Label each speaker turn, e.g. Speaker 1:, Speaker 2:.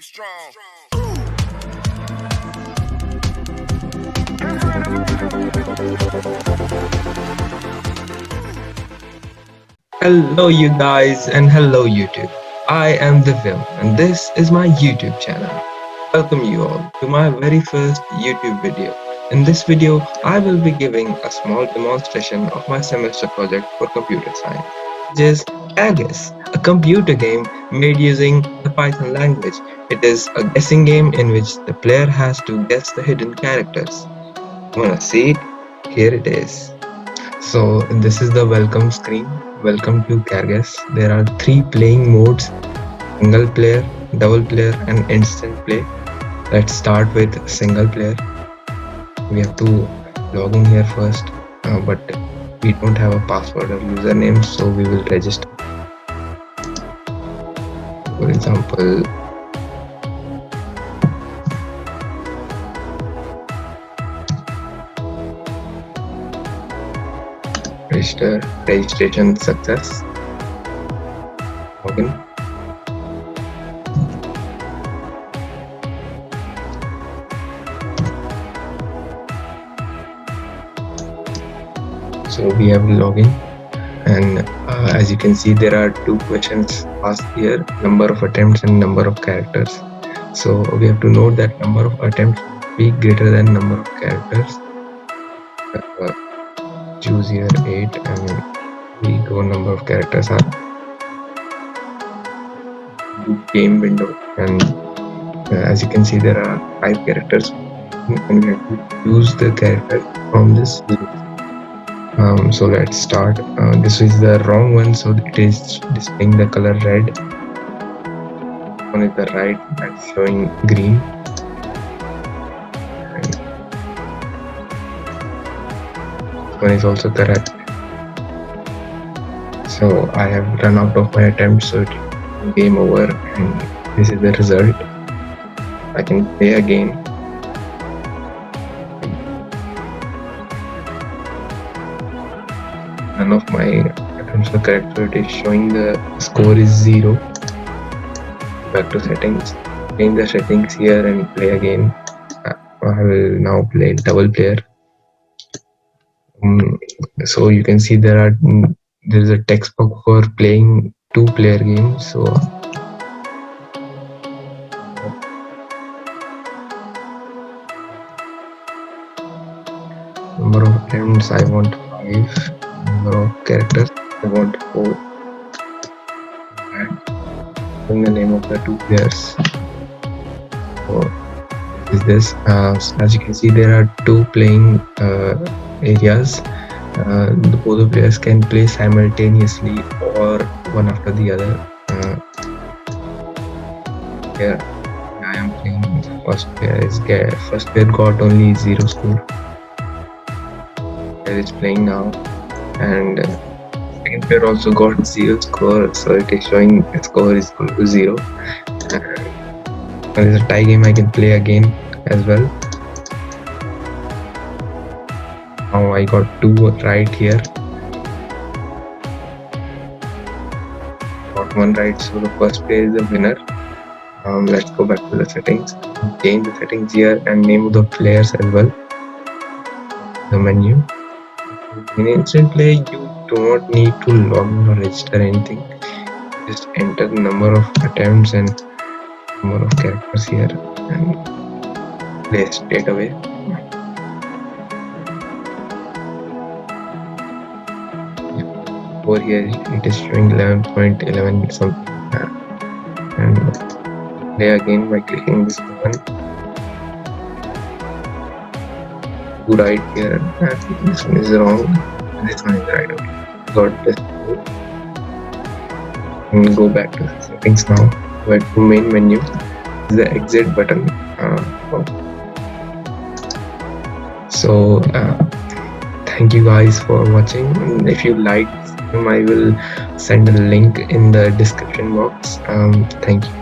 Speaker 1: strong.
Speaker 2: Hello, you guys, and hello, YouTube. I am Divyam, and this is my YouTube channel. Welcome you all to my very first YouTube video. In this video, I will be giving a small demonstration of my semester project for computer science, which is CharGuess, a computer game made using the Python language. It is a guessing game in which the player has to guess the hidden characters. Wanna see it? Here it is. So this is the welcome screen. Welcome to CharGuess. There are three playing modes: single player, double player, and instant play. Let's start with single player. We have to log in here first, but we don't have a password or username, so we will register. For example, registration success. Login. So we have login, and as you can see, there are two questions asked here: number of attempts and number of characters. So we have to note that number of attempts be greater than number of characters. Choose here 8, and we go number of characters are game window, and as you can see, there are 5 characters, and we have to choose the character from this list. So let's start. This is the wrong one, so it is displaying the color red. One is the right, that's showing green. And one is also correct. So I have run out of my attempts, so it's game over, and this is the result. I can play again. None of my attempts are correct, so it is showing the score is 0. Back to settings, change the settings here and play again. I will now play double player. So you can see there is a text box for playing 2-player games. So number of attempts I want 5. Number of characters I want 4. And the name of the 2 players. So is this as you can see, there are 2 playing areas. Both the players can play simultaneously or one after the other. Here I am playing first player. First player got only 0 score. Player is playing now, and second player also got 0 score, so it is showing the score is equal to 0. There is a tie game, I can play again as well. Now I got 2 right here. Got 1 right, so the first player is the winner. Let's go back to the settings. Change the settings here and name of the players as well. The menu. In instant play, you do not need to log in or register anything. Just enter the number of attempts and number of characters here and play straight away. Over here it is showing 11.11 something, and play again by clicking this button. 2 right here, and this one is wrong, this one is right. Okay, got this. And go back to the settings now. Go to main menu, the exit button. So thank you guys for watching. And if you liked, I will send a link in the description box. Thank you.